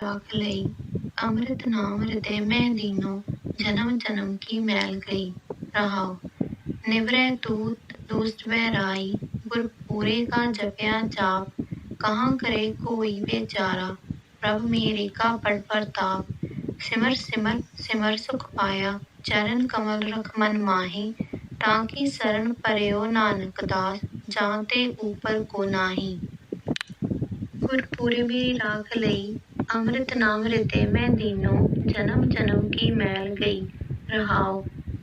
राख लई अमृत नाम हृदय में दीनो जन्म जन्म की मैल गई। रहाओ निवरै तूत दुष्ट वैराई गुर पूरे का जपया जाप कहाँ करे कोई बेचारा प्रभु मेरे का पड़ प्रताप। सिमर सिमर सिमर सुख पाया चरण कमल रख मन माही ताकि शरण परयो नानक दास जाते ऊपर को नाही। गुरपुरबी राख लई अमृत नाम हृदय में दीनो जन्म जन्म की मैल गई। रहाओ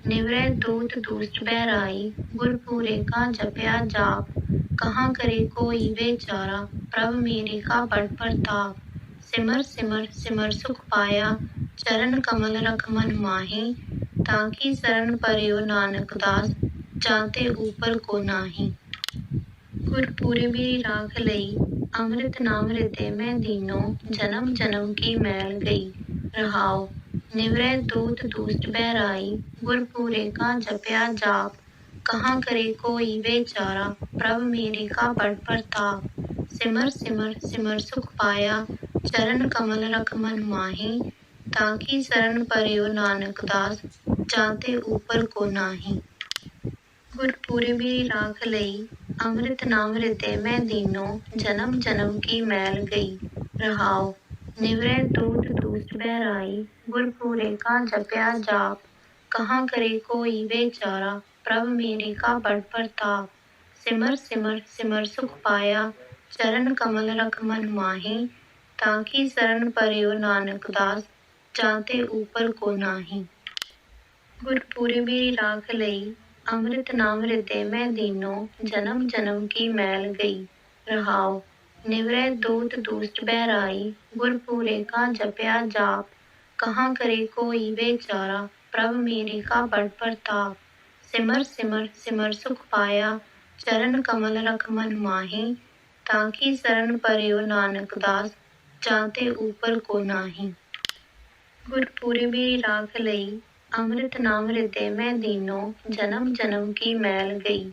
निवरै दूत दुष्ट बहराई गुरपुरे का जपया जाप कहाँ करे कोई बेचारा प्रभु मेरे का बड़ प्रताप। सिमर सिमर सिमर सुख पाया चरण कमल रख मन माही ताकि शरण परयो नानक दास जाते ऊपर को नाही। गुरपुरबी राख लई अमृत नाम हृदय में दीनो जन्म जन्म की मैल गई। रहाओ निवरै दूत दुष्ट बहराई गुरपुरे का जपया जाप कहाँ करे कोई बेचारा प्रभु मेरे का बड़ प्रताप। सिमर सिमर सिमर सुख पाया चरण कमल रख मन माही ताकि शरण परयो नानक दास जाते ऊपर को नाही। गुरपुरबी राख लई अमृत नाम हृदय में दीनो जन्म जन्म की मैल गई। रहाओ निवरै दूत दुष्ट बहराई गुरपुरे का जपया जाप कहाँ करे कोई बेचारा प्रभु मेरे का बड़ प्रताप। सिमर सिमर सिमर सुख पाया चरण कमल रख मन माही ताकि शरण परयो नानक दास जाते ऊपर को नाही। गुरपुरबी राख लई अमृत नाम हृदय में दीनो जन्म जन्म की मैल गई। रहाओ निवरै दूत दुष्ट बहराई गुरपुरे का जपया जाप कहाँ करे कोई बेचारा प्रभु मेरे का बड़ प्रताप। सिमर सिमर सिमर सुख पाया चरण कमल रख मन माही ताकि शरण परयो नानक दास जाते ऊपर को नाही। गुरपुरबी राख लई अमृत नाम हृदय में दीनो जन्म जन्म की मैल गई।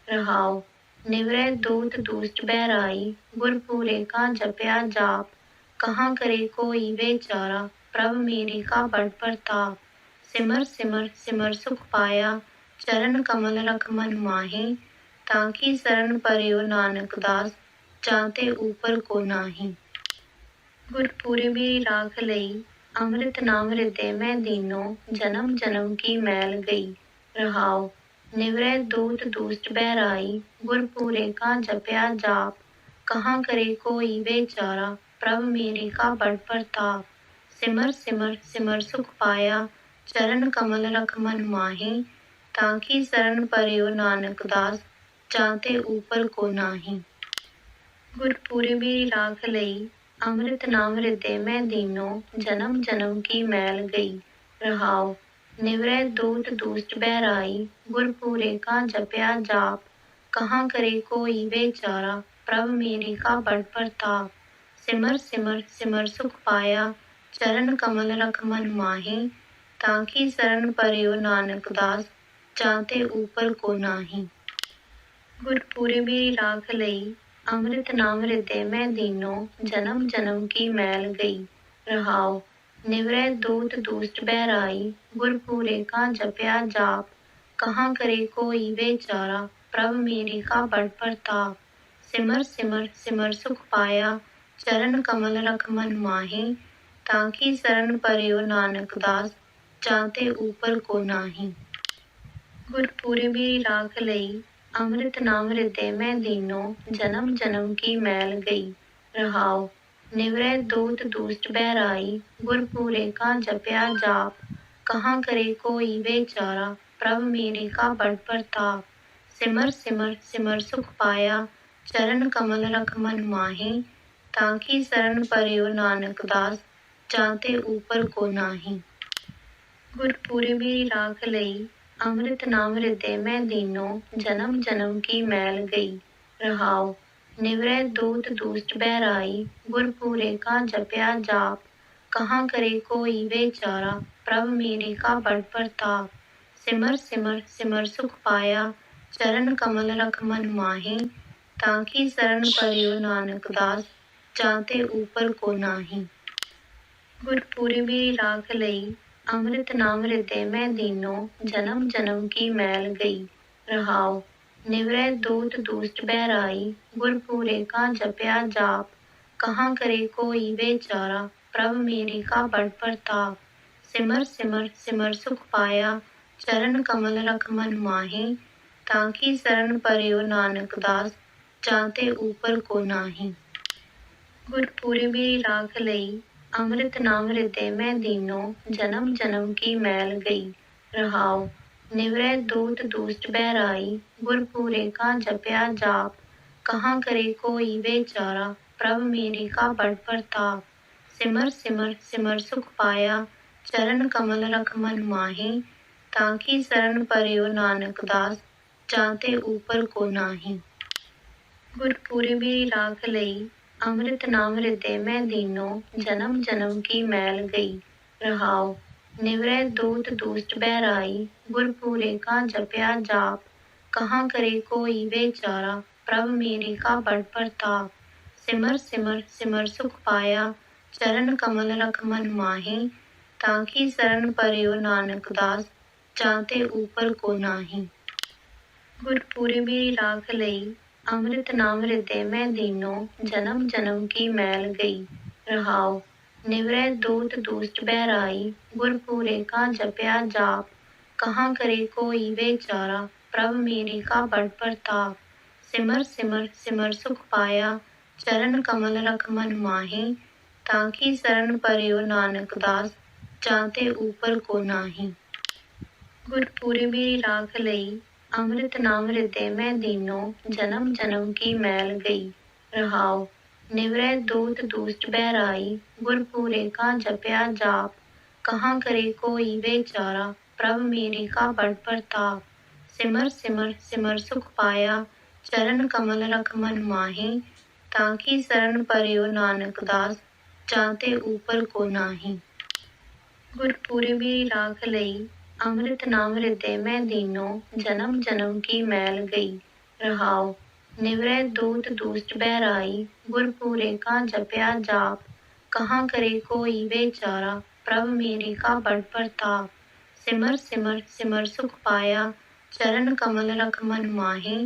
रहाओ निवरै दूत दुष्ट बहराई गुरपुरे का जपया जाप कहाँ करे कोई बेचारा प्रभु मेरे का बड़ प्रताप। सिमर सिमर सिमर सुख पाया चरण कमल रख मन माही ताकि शरण परयो नानक दास जाते ऊपर को नाही। गुरपुरबी राख लई अमृत नाम हृदय में दीनो जन्म जन्म की मैल गई। रहाओ निवरै दूत दुष्ट बहराई गुरपुरे का जपया जाप कहाँ करे कोई बेचारा प्रभु मेरे का बड़ प्रताप। सिमर सिमर सिमर सुख पाया चरण कमल रख मन माही ताकि शरण परयो नानक दास जाते ऊपर को नाही। गुरपुरबी राख लई अमृत नाम हृदय में दीनो जन्म जन्म की मैल गई। रहाओ निवरै दूत दुष्ट बहराई गुरपुरे का जपया जाप कहाँ करे कोई बेचारा प्रभु मेरे का बड़ प्रताप। सिमर सिमर सिमर सुख पाया चरण कमल रख मन माही ताकि शरण परयो नानक दास जाते ऊपर को नाही। गुरपुरबी राख लई अमृत नाम हृदय में दीनो जन्म जन्म की मैल गई। रहाओ निवरै दूत दुष्ट बहराई गुरपुरे का जपया जाप कहाँ करे कोई बेचारा प्रभु मेरे का बड़ प्रताप। सिमर सिमर सिमर सुख पाया चरण कमल रख मन माही ताकि शरण परयो नानक दास जाते ऊपर को नाही। गुरपुरबी राख लई अमृत नाम हृदय में दीनो जन्म जन्म की मैल गई। रहाओ निवरै दूत दुष्ट बहराई गुरपुरे का जपया जाप कहाँ करे कोई बेचारा प्रभु मेरे का बड़ प्रताप। सिमर सिमर सिमर सुख पाया चरण कमल रख मन माही ताकि शरण परयो नानक दास जाते ऊपर को नाही। गुरपुरबी राख लई अमृत नाम हृदय में दीनो जन्म जन्म की मैल गई। रहाओ निवरै दूत दुष्ट बहराई गुरपुरे का जपया जाप कहाँ करे कोई बेचारा प्रभु मेरे का बड़ प्रताप। सिमर सिमर सिमर सुख पाया चरण कमल रख मन माही ताकि शरण परयो नानक दास जाते ऊपर को नाही। गुरपुरबी राख लई अमृत नाम हृदय में दीनो जन्म जन्म की मैल गई रहाओ निवरै दूत दूष्ट बहराई गुरपुरे का जपया जाप कहाँ करे कोई बेचारा प्रभ मेरी का बड़ प्रताप सिमर सिमर सिमर सुख पाया चरण कमल रख मन माही ताकि शरण परयो नानक दास जाते ऊपर को नाही गुरपुरबी राख लई अमृत नाम हृदय में दीनो जन्म जन्म की मैल गई रहाओ निवरै दूत दूष्ट बहराई गुरपुरे का जपया जाप कहाँ करे कोई बेचारा प्रभ मेरी का बड़ प्रताप सिमर सिमर सिमर सुख पाया चरण कमल रख मन माही ताकि शरण परयो नानक दास जाते ऊपर को नाही गुरपुरबी राख लई अमृत नाम हृदय में दीनो जन्म जन्म की मैल गई रहाओ निवरै दूत दूष्ट बहराई गुरपुरे का जपया जाप कहाँ करे कोई बेचारा प्रभ मेरी का बड़ प्रताप सिमर सिमर सिमर सुख पाया चरण कमल रख मन माही ताकि शरण परयो नानक दास जाते ऊपर को नाही गुरपुरबी राख लई अमृत नाम हृदय में दीनो जन्म जन्म की मैल गई रहाओ निवरै दूत दूष्ट बहराई गुरपुरे का जपया जाप कहाँ करे कोई बेचारा प्रभ मेरी का बड़ प्रताप सिमर सिमर सिमर सुख पाया चरण कमल रख मन माही ताकि शरण परयो नानक दास जाते ऊपर को नाही गुरपुरबी राख लई अमृत नाम हृदय में दीनो जन्म जन्म की मैल गई रहाओ निवरै दूत दूष्ट बहराई गुरपुरे का जपया जाप कहाँ करे कोई बेचारा प्रभ मेरी का बड़ प्रताप सिमर सिमर सिमर सुख पाया चरण कमल रख मन माही ताकि शरण परयो नानक दास जाते ऊपर को नाही गुरपुरबी राख लई अमृत नाम हृदय में दीनो जन्म जन्म की मैल गई रहाओ निवरै दूत दूष्ट बहराई गुरपुरे का जपया जाप कहाँ करे कोई बेचारा प्रभ मेरी का बड़ प्रताप सिमर सिमर सिमर सुख पाया चरण कमल रख मन माही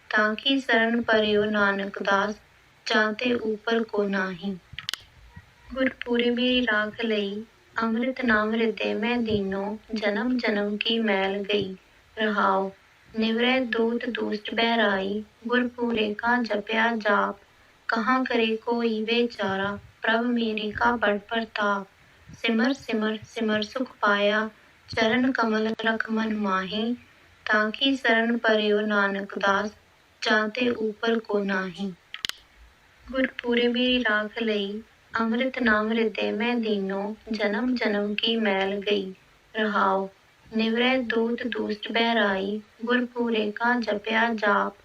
ताकि शरण परयो नानक दास जाते ऊपर को नाही गुरपुरबी राख लई अमृत नाम हृदय में दीनो जन्म जन्म की मैल गई रहाओ निवरै दूत दूष्ट बहराई गुरपुरे का जपया जाप कहाँ करे कोई बेचारा प्रभ मेरी का बड़ प्रताप सिमर सिमर सिमर सुख पाया चरण कमल रख मन माही ताकि शरण परयो नानक दास जाते ऊपर को नाही गुरपुरबी राख लई अमृत नाम हृदय में दीनो जन्म जन्म की मैल गई रहाओ निवरै दूत दूष्ट बहराई गुरपुरे का जपया जाप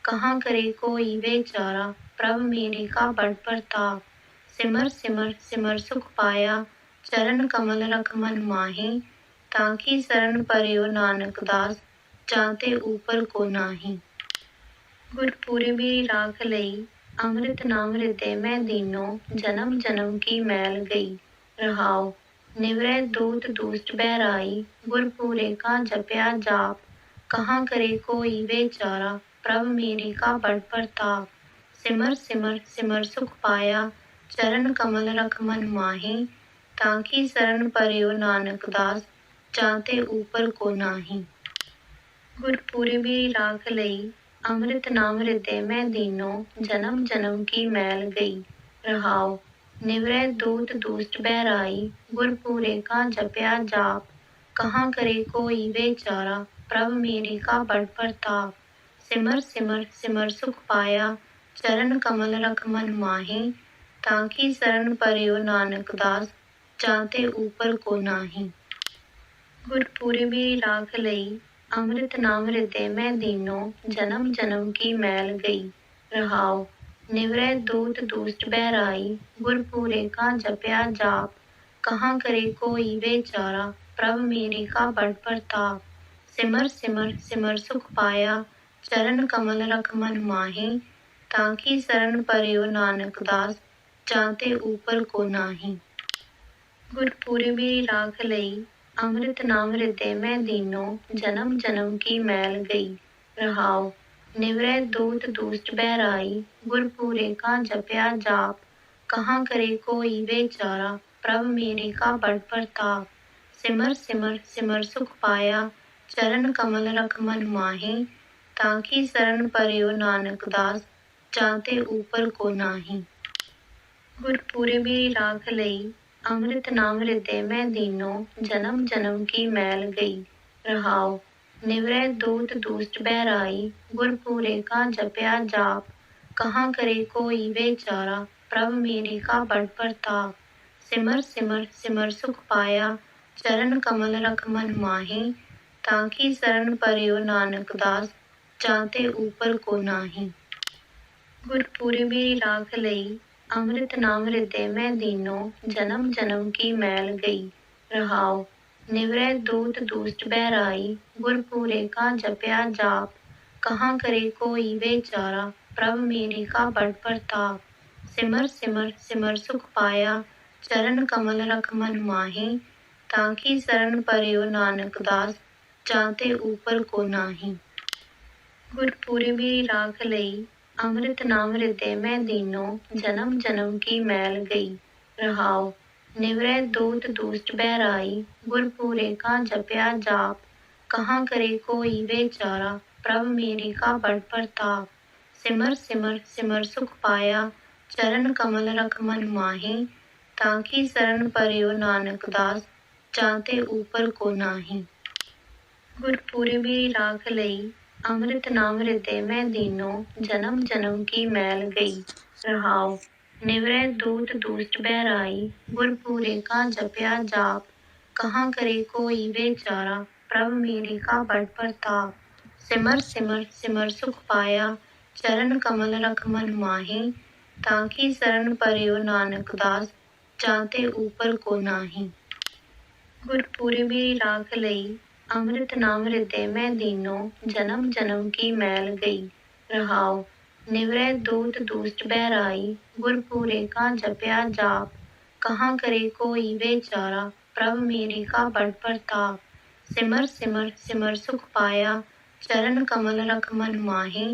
कहाँ करे कोई बेचारा प्रभ मेरी का बड़ प्रताप सिमर सिमर सिमर सुख पाया चरण कमल रख मन माही ताकि शरण परयो नानक दास जाते ऊपर को नाही गुरपुरबी राख लई अमृत नाम हृदय में दीनो जन्म जन्म की मैल गई रहाओ निवरै दूत दूष्ट बहराई गुरपुरे का जपया जाप कहाँ करे कोई बेचारा प्रभ मेरी का बड़ प्रताप सिमर सिमर सिमर सुख पाया चरण कमल रख मन माही ताकि शरण परयो नानक दास जाते ऊपर को नाही गुरपुरबी राख लई अमृत नाम हृदय में दीनो जन्म जन्म की मैल गई रहाओ निवरै दूत दूष्ट बहराई गुरपुरे का जपया जाप कहाँ करे कोई बेचारा प्रभ मेरी का बड़ प्रताप सिमर सिमर सिमर सुख पाया चरण कमल रख मन माही ताकि शरण परयो नानक दास जाते ऊपर को नाही गुरपुरबी राख लई अमृत नाम हृदय में दीनो जन्म जन्म की मैल गई रहाओ निवरै दूत दूष्ट बहराई गुरपुरे का जपया जाप कहाँ करे कोई बेचारा प्रभ मेरी का बड़ प्रताप सिमर सिमर सिमर सुख पाया चरण कमल रख मन माही ताकि शरण परयो नानक दास जाते ऊपर को नाही गुरपुरबी राख लई अमृत नाम हृदय में दीनो जन्म जन्म की मैल गई रहाओ निवरै दूत दूष्ट बहराई गुरपुरे का जपया जाप कहाँ करे कोई बेचारा प्रभ मेरे का बड़ प्रताप सिमर सिमर सिमर सुख पाया चरण कमल रख मन माहे ताकि शरण परयो नानक दास जाते ऊपर को नाही गुरपुरबी राख लई अमृत नाम हृदय में दीनो जन्म जन्म की मैल गई रहाओ निवरै दूत दूष्ट बहराई गुरपुरे का जपया जाप कहाँ करे कोई बेचारा प्रभ मेरे का बड़ प्रताप सिमर सिमर सिमर सुख पाया चरण कमल रख मन माहे ताकि शरण परयो नानक दास जाते ऊपर को नाही गुरपुरबी राख लई अमृत नाम हृदय में दीनो जन्म जन्म की मैल गई रहाओ निवरै दूत दूष्ट बहराई गुरपुरे का जपया जाप कहाँ करे कोई बेचारा प्रभ मेरे का बड़ प्रताप सिमर सिमर सिमर सुख पाया चरण कमल रख मन माहे ताकि शरण परयो नानक दास जाते ऊपर को नाही गुरपुरबी राख लई अमृत नाम हृदय में दीनो जन्म जन्म की मैल गई रहाओ निवरै दूत दूष्ट बहराई गुरपुरे का जपया जाप कहाँ करे कोई बेचारा प्रभ मेरे का बड़ प्रताप सिमर सिमर सिमर सुख पाया चरण कमल रख मन माहे ताकि शरण परयो नानक दास जाते ऊपर को नाही गुरपुरबी राख लई अमृत नाम हृदय में दीनो जन्म जन्म की मैल गई रहाओ निवरै दूत दूष्ट बहराई गुरपुरे का जपया जाप कहाँ करे कोई बेचारा प्रभ मेरे का बड़ प्रताप सिमर सिमर सिमर सुख पाया चरण कमल रख मन माहे ताकि शरण परयो नानक दास जाते ऊपर को नाही गुरपुरबी राख लई अमृत नाम हृदय में दीनो जन्म जन्म की मैल गई रहाओ निवरै दूत दूष्ट बहराई गुरपुरे का जपया जाप कहाँ करे कोई बेचारा प्रभ मेरे का बड़ प्रताप सिमर सिमर सिमर सुख पाया चरण कमल रख मन माहे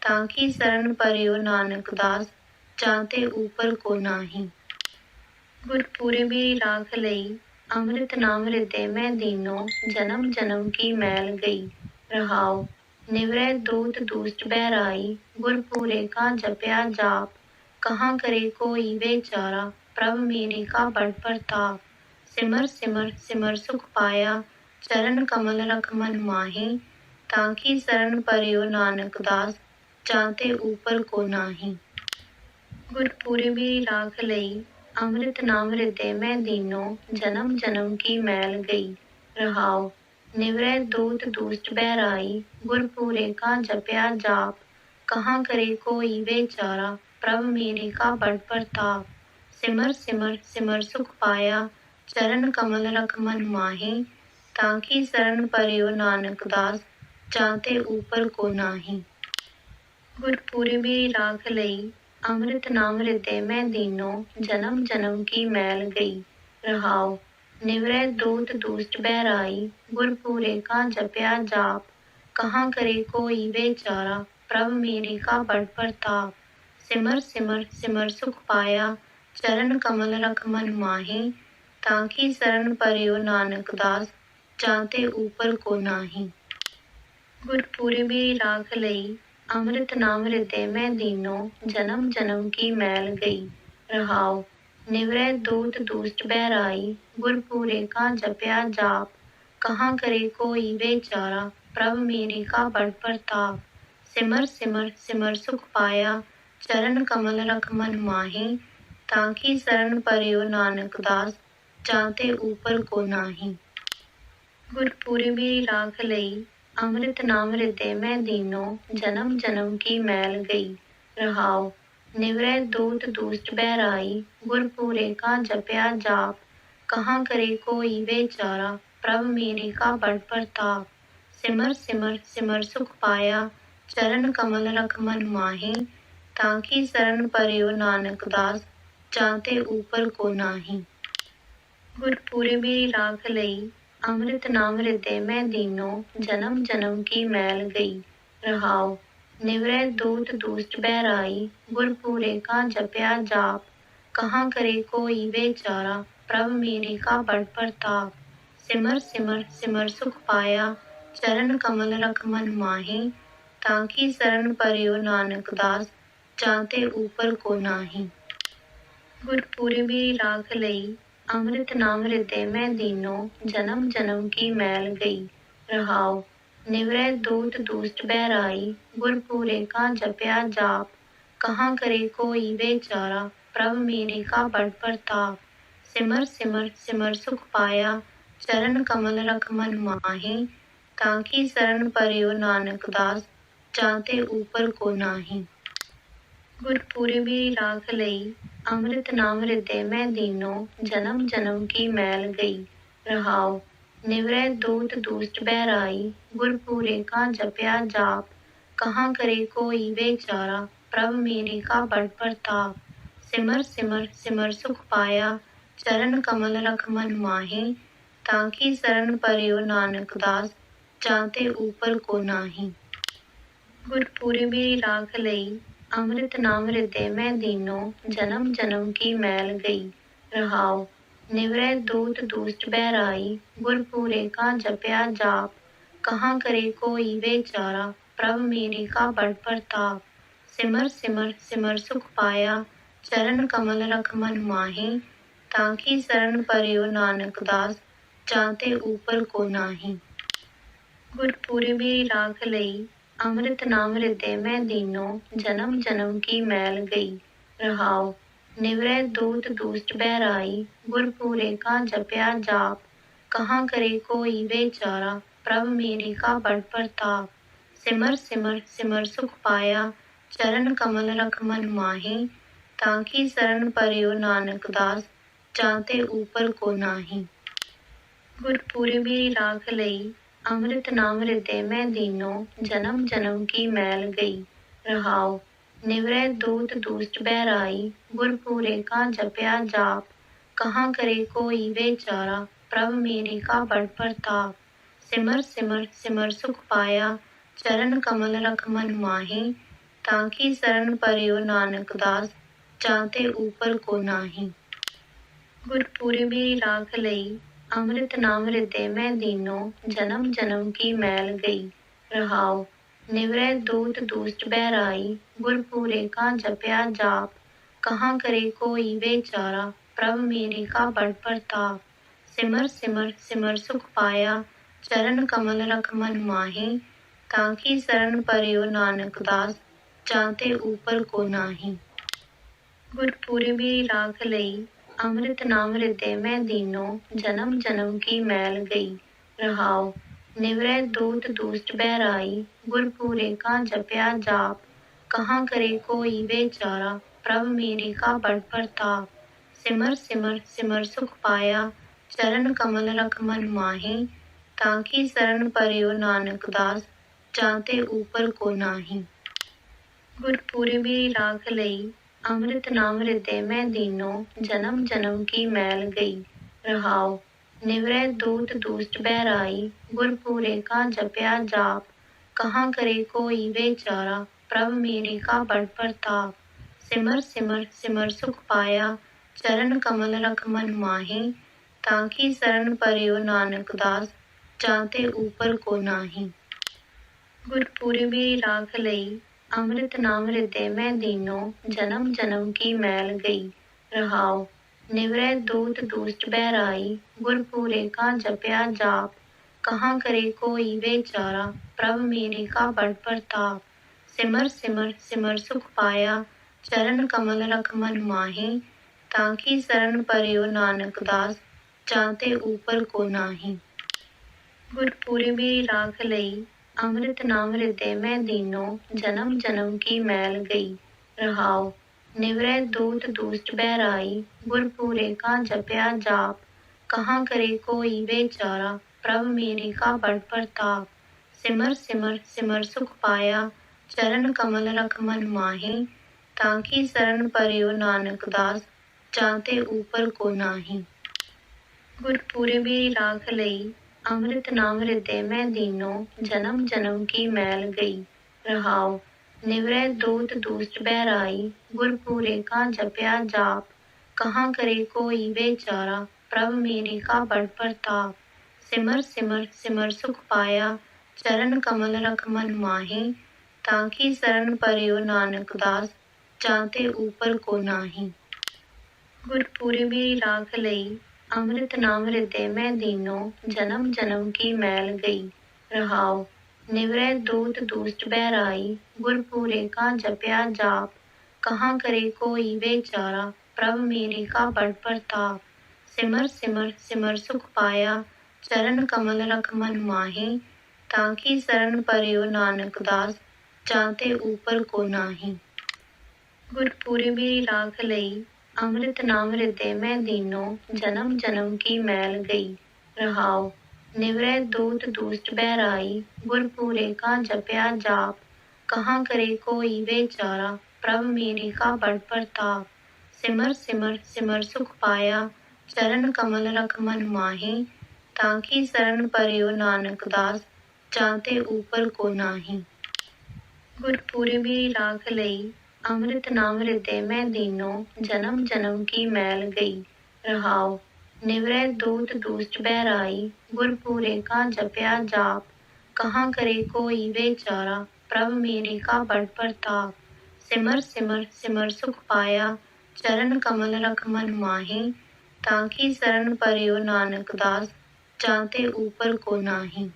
ताकि शरण परयो नानक दास जाते ऊपर को नाही गुरपुरबी राख लई अमृत नाम हृदय में दीनो जन्म जन्म की मैल गई रहाओ निवरै दूत दूष्ट बहराई गुरपुरे का जपया जाप कहाँ करे कोई बेचारा प्रभ मेरे का बड़ प्रताप सिमर सिमर सिमर सुख पाया चरण कमल रख मन माहे ताकि शरण परयो नानक दास जाते ऊपर को नाही गुरपुरबी राख लई अमृत नाम हृदय में दीनो जन्म जन्म की मैल गई रहाओ निवरै दूत दूष्ट बहराई गुरपुरे का जपया जाप कहाँ करे कोई बेचारा प्रभ मेरे का बड़ प्रताप सिमर सिमर सिमर सुख पाया चरण कमल रख मन माहे ताकि शरण परयो नानक दास जाते ऊपर को नाही गुरपुरबी राख लई अमृत नाम हृदय में दीनो जन्म जन्म की मैल गई रहाओ निवरै दूत दूष्ट बहराई गुरपुरे का जपया जाप कहाँ करे कोई बेचारा प्रभ मेरे का बड़ प्रताप सिमर सिमर सिमर सुख पाया चरण कमल रख मन माहे ताकि शरण परयो नानक दास जाते ऊपर को नाही गुरपुरबी राख लई अमृत नाम हृदय में दीनो जन्म जन्म की मैल गई रहाओ निवरै दूत दूष्ट बहराई गुरपुरे का जपया जाप कहाँ करे कोई बेचारा प्रभ मेरे का बड़ प्रताप सिमर सिमर सिमर सुख पाया चरण कमल रख मन माहे ताकि शरण परयो नानक दास जाते ऊपर को नाही गुरपुरबी राख लई अमृत नाम हृदय में दीनो जन्म जन्म की मैल गई रहाओ निवरै दूत दूष्ट बहराई गुरपुरे का जपया जाप कहाँ करे कोई बेचारा प्रभ मेरे का बड़ प्रताप सिमर सिमर सिमर सुख पाया चरण कमल रख मन माहे ताकि शरण परयो नानक दास जाते ऊपर को नाही गुरपुरे मेरी राख लई, अमृत नाम हृदय में दीनो, जन्म जन्म की मैल गई। रहाओ निवरै दूत दुष्ट बहराई, गुरपुरे का जपया जाप, कहाँ करे कोई बेचारा, प्रभ मेरे का बड़ प्रताप। सिमर सिमर सिमर सुख पाया, चरण कमल रख मन माही, ताकि शरण परियो नानक दास, जाते ऊपर को नाही। गुरपुरे मेरी राख लई, अमृत नाम हृदय में दीनो, जन्म जन्म की मैल गई। रहाओ निवरै दूत दुष्ट बहराई, गुरपुरे का जपया जाप, कहाँ करे कोई बेचारा, प्रभ मेरे का बड़ प्रताप। सिमर सिमर सिमर सुख पाया, चरण कमल रख मन माही, ताकि शरण परियो नानक दास, जाते ऊपर को नाही। गुरपुरे मेरी राख लई, अमृत नाम हृदय में दीनो, जन्म जन्म की मैल गई। रहाओ निवरै दूत दुष्ट बहराई, गुरपुरे का जपया जाप, कहाँ करे कोई बेचारा, प्रभ मेरे का बड़ प्रताप। सिमर सिमर सिमर सुख पाया, चरण कमल रख मन माही, ताकि शरण परियो नानक दास, जाते ऊपर को नाही। गुरपुरे मेरी राख लई, अमृत नाम हृदय में दीनो, जन्म जन्म की मैल गई। रहाओ निवरै दूत दुष्ट बहराई, गुरपुरे का जपया जाप, कहाँ करे कोई बेचारा, प्रभ मेरे का बड़ प्रताप। सिमर सिमर सिमर सुख पाया, चरण कमल रख मन माही, ताकि शरण परियो नानक दास, जाते ऊपर को नाही। गुरपुरे मेरी राख लई, अमृत नाम हृदय में दीनो, जन्म जन्म की मैल गई। रहाओ निवरै दूत दुष्ट बहराई, गुरपुरे का जपया जाप, कहाँ करे कोई बेचारा, प्रभ मेरे का बड़ प्रताप। सिमर सिमर सिमर सुख पाया, चरण कमल रख मन माही, ताकि शरण परियो नानक दास, जाते ऊपर को नाही। गुरपुरे मेरी राख लई, अमृत नाम हृदय में दीनो, जन्म जन्म की मैल गई। रहाओ निवरै दूत दुष्ट बहराई, गुरपुरे का जपया जाप, कहाँ करे कोई बेचारा, प्रभ मेरे का बड़ प्रताप। सिमर सिमर सिमर सुख पाया, चरण कमल रख मन माही, ताकि शरण परियो नानक दास, जाते ऊपर को नाही। गुरपुरे मेरी राख लई, अमृत नाम हृदय में दीनो, जन्म जन्म की मैल गई। रहाओ निवरै दूत दुष्ट बहराई, गुरपुरे का जपया जाप, कहाँ करे कोई बेचारा, प्रभ मेरे का बड़ प्रताप। सिमर सिमर सिमर सुख पाया, चरण कमल रख मन माही, ताकि शरण परियो नानक दास, जाते ऊपर को नाही। गुरपुरे मेरी राख लई, अमृत नाम हृदय में दीनो, जन्म जन्म की मैल गई। रहाओ निवरै दूत दुष्ट बहराई, गुरपुरे का जपया जाप, कहाँ करे कोई बेचारा, प्रभ मेरे का बड़ प्रताप। सिमर सिमर सिमर सुख पाया, चरण कमल रख मन माही, ताकि शरण परियो नानक दास, जाते ऊपर को नाही। गुरपुरे मेरी राख लई, अमृत नाम हृदय में दीनो, जन्म जन्म की मैल गई। रहाओ निवरै दूत दुष्ट बहराई, गुरपुरे का जपया जाप, कहाँ करे कोई बेचारा, प्रभ मेरे का बड़ प्रताप। सिमर सिमर सिमर सुख पाया, चरण कमल रख मन माही, ताकि शरण परियो नानक दास, जाते ऊपर को नाही। गुरपुरे मेरी राख लई, अमृत नाम हृदय में दीनो, जन्म जन्म की मैल गई। रहाओ निवरै दूत दुष्ट बहराई, गुरपुरे का जपया जाप, कहाँ करे कोई बेचारा, प्रभ मेरे का बड़ प्रताप। सिमर सिमर सिमर सुख पाया, चरण कमल रख मन माही, ताकि शरण परियो नानक दास, जाते ऊपर को नाही। गुरपुरे मेरी राख लई, अमृत नाम हृदय में दीनो, जन्म जन्म की मैल गई। रहाओ निवरै दूत दुष्ट बहराई, गुरपुरे का जपया जाप, कहाँ करे कोई बेचारा, प्रभ मेरे का बड़ प्रताप। सिमर सिमर सिमर सुख पाया, चरण कमल रख मन माही, ताकि शरण परियो नानक दास, जाते ऊपर को नाही। गुरपुरे मेरी राख लई, अमृत नाम हृदय में दीनो, जन्म जन्म की मैल गई। रहाओ निवरै दूत दूस्ट बहराई, गुरपुरे का जपया जाप, कहाँ करे कोई बेचारा, प्रभ मेरे का बड़ प्रताप। सिमर सिमर सिमर सुख पाया, चरण कमल रख मन माही, ताकि शरण पर्यो नानक दास, जाते ऊपर को नाही। गुरपुरे मेरी राख लई, अमृत नाम हृदय में दीनो, जन्म जन्म की मैल गई। रहाओ निवरै दूत दूस्ट बहराई, गुरपुरे का जपया जाप, कहाँ करे कोई बेचारा, प्रभ मेरे का बड़ प्रताप। सिमर सिमर सिमर सुख पाया, चरण कमल रख मन माही, ताकि शरण पर्यो नानक दास, जाते ऊपर को नाही। गुरपुरे मेरी राख लई, अमृत नाम हृदय में दीनो, जन्म जन्म की मैल गई। रहाओ निवरै दूत दूस्ट बहराई, गुरपुरे का जपया जाप, कहाँ करे कोई बेचारा, प्रभ मेरे का बड़ प्रताप। सिमर सिमर सिमर सुख पाया, चरण कमल रख मन माही, ताकि शरण पर्यो नानक दास, जाते ऊपर को नाही। गुरपुरे मेरी राख लई, अमृत नाम हृदय में दीनो, जन्म जन्म की मैल गई। रहाओ निवरै दूत दूस्ट बहराई, गुरपुरे का जपया जाप, कहाँ करे कोई बेचारा, प्रभ मेरे का बड़ प्रताप। सिमर सिमर सिमर सुख पाया, चरण कमल रख मन माही, ताकि शरण पर्यो नानक दास, जाते ऊपर को नाही।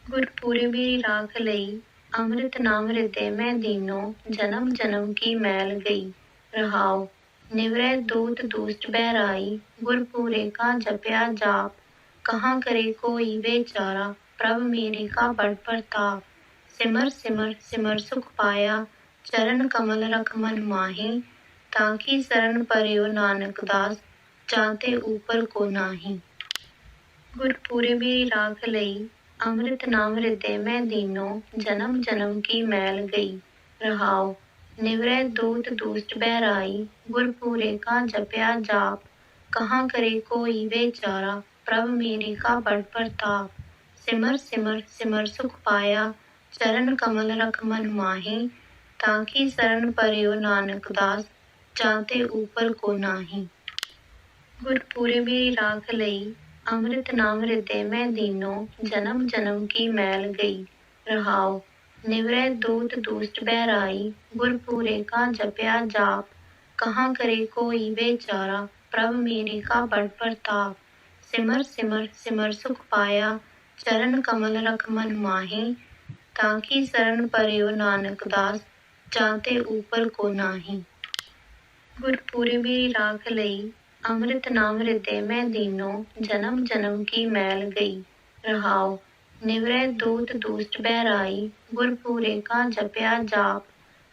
गुरपुरे मेरी राख लई, अमृत नाम हृदय में दीनो, जन्म जन्म की मैल गई। रहाओ निवरै दूत दूस्ट बहराई, गुरपुरे का जपया जाप, कहाँ करे कोई बेचारा, प्रभ मेरे का बड़ प्रताप। सिमर सिमर सिमर सुख पाया, चरण कमल रख मन माही, ताकि शरण पर्यो नानक दास, जाते ऊपर को नाही। गुरपुरे मेरी राख लई, अमृत नाम हृदय में दीनो, जन्म जन्म की मैल गई। रहाओ निवरै दूत दूस्ट बहराई, गुरपुरे का जपया जाप, कहाँ करे कोई बेचारा, प्रभ मेरे का बड़ प्रताप। सिमर सिमर सिमर सुख पाया, चरण कमल रख मन माही, ताकि शरण पर्यो नानक दास, जाते ऊपर को नाही। गुरपुरे मेरी राख लई, अमृत नाम हृदय में दीनो, जन्म जन्म की मैल गई। रहाओ निवरै दूत दूस्ट बहराई, गुरपुरे का जपया जाप, कहाँ करे कोई बेचारा, प्रभ मेरे का बड़ प्रताप। सिमर सिमर सिमर सुख पाया, चरण कमल रख मन माही, ताकि शरण पर्यो नानक दास, जाते ऊपर को नाही। गुरपुरे मेरी राख लई, अमृत नाम हृदय में दीनो, जन्म जन्म की मैल गई। रहाओ निवरै दूत दूस्ट बहराई, गुरपुरे का जपया जाप,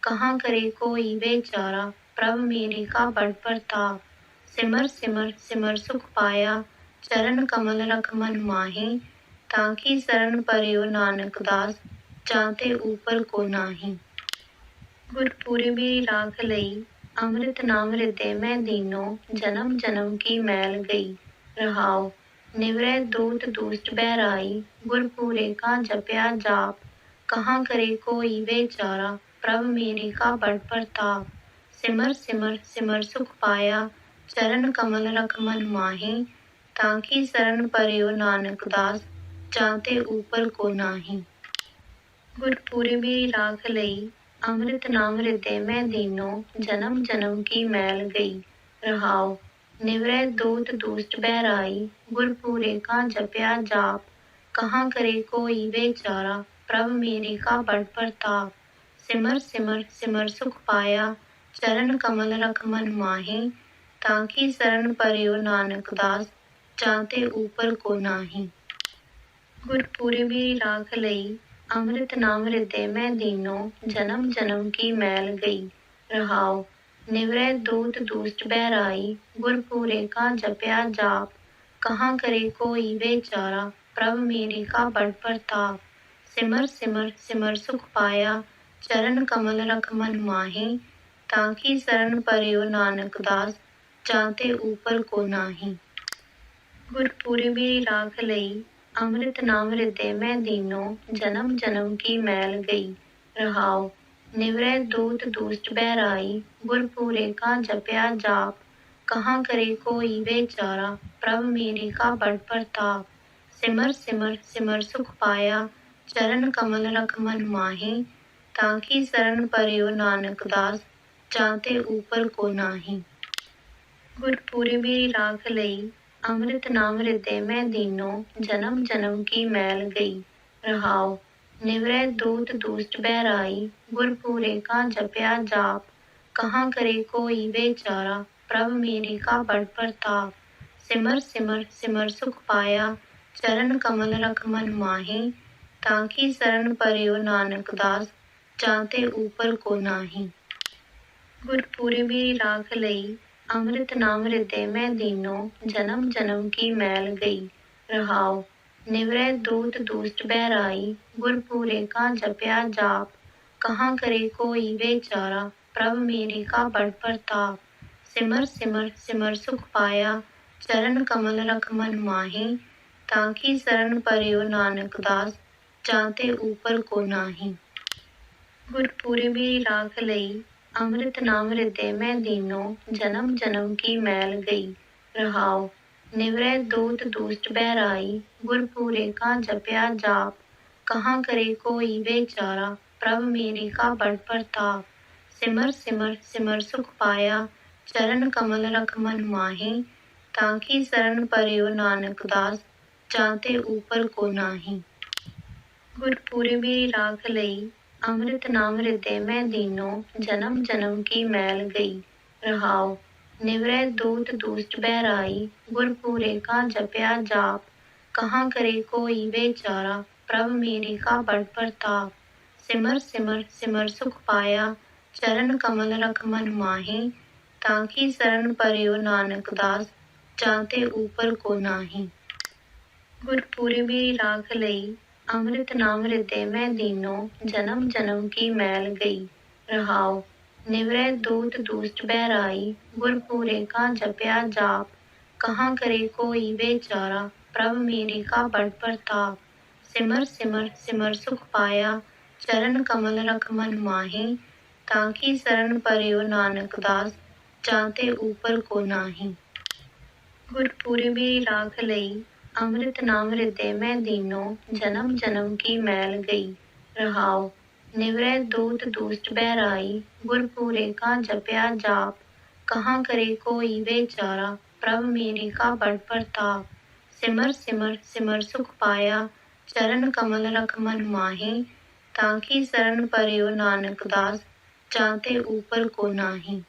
कहाँ करे कोई बेचारा, प्रभ मेरे का बड़ प्रताप। सिमर सिमर सिमर सुख पाया, चरण कमल रख मन माही, ताकि शरण पर्यो नानक दास, जाते ऊपर को नाही। गुरपुरे मेरी राख लई, अमृत नाम हृदय में दीनो, जन्म जन्म की मैल गई। रहाओ निवरै दूत दूस्ट बहराई, गुरपुरे का जपया जाप, कहाँ करे कोई बेचारा, प्रभ मेरे का बड़ प्रताप। सिमर सिमर सिमर सुख पाया, चरण कमल रख मन माही, ताकि शरण पर्यो नानक दास, जाते ऊपर को नाही। गुरपुरे मेरी राख लई, अमृत नाम हृदय में दीनो, जन्म जन्म की मैल गई। रहाओ निवरै दूत दूस्ट बहराई, गुरपुरे का जपया जाप, कहाँ करे कोई बेचारा, प्रभ मेरे का बड़ प्रताप। सिमर सिमर सिमर सुख पाया, चरण कमल रख मन माही, ताकि शरण पर्यो नानक दास, जाते ऊपर को नाही। गुरपुरे मेरी राख लई, अमृत नाम हृदय में दीनो, जन्म जन्म की मैल गई। रहाओ निवरै दूत दूस्ट बहराई, गुरपुरे का जपया जाप, कहाँ करे कोई बेचारा, प्रभ मेरे का बड़ प्रताप। सिमर सिमर सिमर सुख पाया, चरण कमल रख मन माही, ताकि शरण पर्यो नानक दास, जाते ऊपर को नाही। गुरपुरी मेरी राख लई, अमृत नाम हृदय में दीनो, जन्म जन्म की मैल गई। रहाओ निवरै दूत दुष्ट बहराई, गुरपुरे का जपया जाप। कहाँ करे कोई बेचारा, प्रभ मेरे का बड़ प्रताप। सिमर सिमर सिमर सुख पाया, चरण कमल रख मन माही। ताकि शरण पर्यो नानक दास, जाते ऊपर को नाही। गुरपुरी मेरी राख लई, अमृत नाम हृदय में दीनो, जन्म जन्म की मैल गई। रहाओ निवरै दूत दुष्ट बहराई, गुरपुरे का जपया जाप। कहाँ करे कोई बेचारा, प्रभ मेरे का बड़ प्रताप। सिमर सिमर सिमर सुख पाया, चरण कमल रख मन माही। ताकि शरण पर्यो नानक दास, जाते ऊपर को नाही। गुरपुरी मेरी राख लई, अमृत नाम हृदय में दीनो, जन्म जन्म की मैल गई। रहाओ निवरै दूत दुष्ट बहराई, गुरपुरे का जपया जाप। कहाँ करे कोई बेचारा, प्रभ मेरे का बड़ प्रताप। सिमर सिमर सिमर सुख पाया, चरण कमल रख मन माही। ताकि शरण पर्यो नानक दास, जाते ऊपर को नाही। गुरपुरी मेरी राख लई, अमृत नाम हृदय में दीनो, जन्म जन्म की मैल गई। रहाओ निवरै दूत दुष्ट बहराई, गुरपुरे का जपया जाप। कहाँ करे कोई बेचारा, प्रभ मेरे का बड़ प्रताप। सिमर सिमर सिमर सुख पाया, चरण कमल रख मन माही। ताकि शरण पर्यो नानक दास, जाते ऊपर को नाही। गुरपुरी मेरी राख लई, अमृत नाम हृदय में दीनो, जन्म जन्म की मैल गई। रहाओ निवरै दूत दुष्ट बहराई, गुरपुरे का जपया जाप। कहाँ करे कोई बेचारा, प्रभ मेरे का बड़ प्रताप। सिमर सिमर सिमर सुख पाया, चरण कमल रख मन माही। ताकि शरण पर्यो नानक दास, जाते ऊपर को नाही। गुरपुरी मेरी राख लई, अमृत नाम हृदय में दीनो, जन्म जन्म की मैल गई। रहाओ निवरै दूत दुष्ट बहराई, गुरपुरे का जपया जाप। कहाँ करे कोई बेचारा, प्रभ मेरे का बड़ प्रताप। सिमर सिमर सिमर सुख पाया, चरण कमल रख मन माही। ताकि शरण पर्यो नानक दास, जाते ऊपर को नाही। गुरपुरी मेरी राख लई, अमृत नाम हृदय में दीनो, जन्म जन्म की मैल गई। रहाओ निवरै दूत दुष्ट बहराई, गुरपुरे का जपया जाप। कहाँ करे कोई बेचारा, प्रभ मेरे का बड़ प्रताप। सिमर सिमर सिमर सुख पाया, चरण कमल रख मन माही। ताकि शरण पर्यो नानक दास, जाते ऊपर को नाही।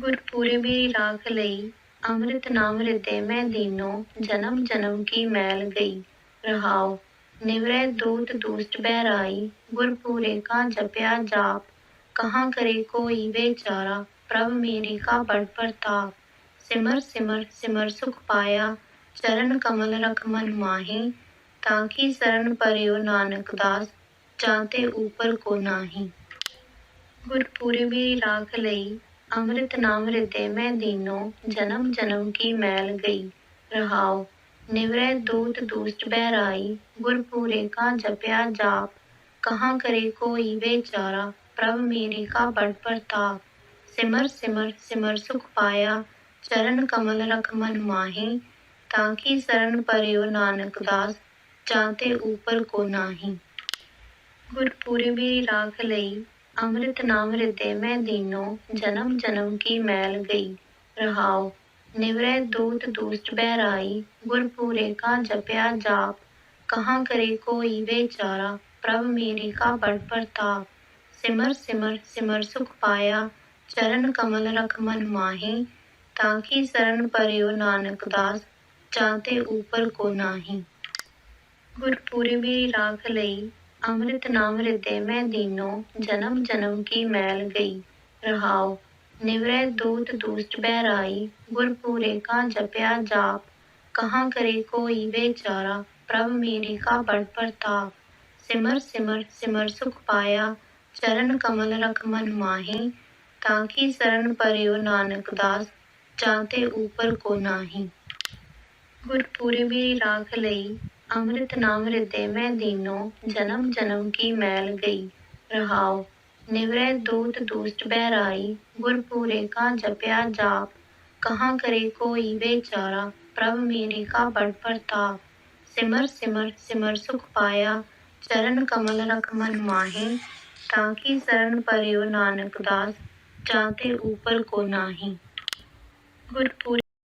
गुरपुरी मेरी राख लई, अमृत नाम हृदय में दीनो, जन्म जन्म की मैल गई। रहाओ निवरै दूत दुष्ट बहराई, गुरपुरे का जपया जाप। कहाँ करे कोई बेचारा, प्रभ मेरे का बड़ प्रताप। सिमर सिमर सिमर सुख पाया, चरण कमल रख मन माही। ताकि शरण पर्यो नानक दास, जाते ऊपर को नाही। गुरपुरी मेरी राख लई, अमृत नाम हृदय में दीनो, जन्म जन्म की मैल गई। रहाओ निवरै दूत दुष्ट बहराई, गुरपुरे का जपया जाप। कहाँ करे कोई बेचारा, प्रभ मेरे का बड़ प्रताप। सिमर सिमर सिमर सुख पाया, चरण कमल रख मन माही। ताकि शरण पर्यो नानक दास, जाते ऊपर को नाही। गुरपुरी मेरी राख लई, अमृत नाम हृदय में दीनो, जन्म जन्म की मैल गई। रहाओ निवरै दूत दुष्ट बहराई, गुरपुरे का जपया जाप। कहाँ करे कोई बेचारा, प्रभ मेरे का बड़ प्रताप। सिमर सिमर सिमर सुख पाया, चरण कमल रख मन माही। ताकि शरण पर्यो नानक दास, जाते ऊपर को नाही। गुरपुरी मेरी राख लई, अमृत नाम हृदय में दीनो, जन्म जन्म की मैल गई। रहाओ निवरै दूत दुष्ट बहराई, गुरपुरे का जपया जाप। कहाँ करे कोई बेचारा, प्रभ मेरे का बड़ प्रताप। सिमर सिमर सिमर सुख पाया, चरण कमल रख मन माही। ताकि शरण पर्यो नानक दास, जाते ऊपर को नाही। गुरपुरे मेरी राख लई, अमृत नाम हृदय में दीनो, जन्म जन्म की मैल गई। रहाओ निवरै दूत दूस्ट बहराई, गुरपुरे का जपया जाप। कहाँ करे कोई बेचारा, प्रभ मेरे का बड़ प्रताप। सिमर सिमर सिमर सुख पाया, चरण कमल रख मन माहे। ताकि शरण पर्यो नानक दास, जाते ऊपर को नाही। गुरपुरे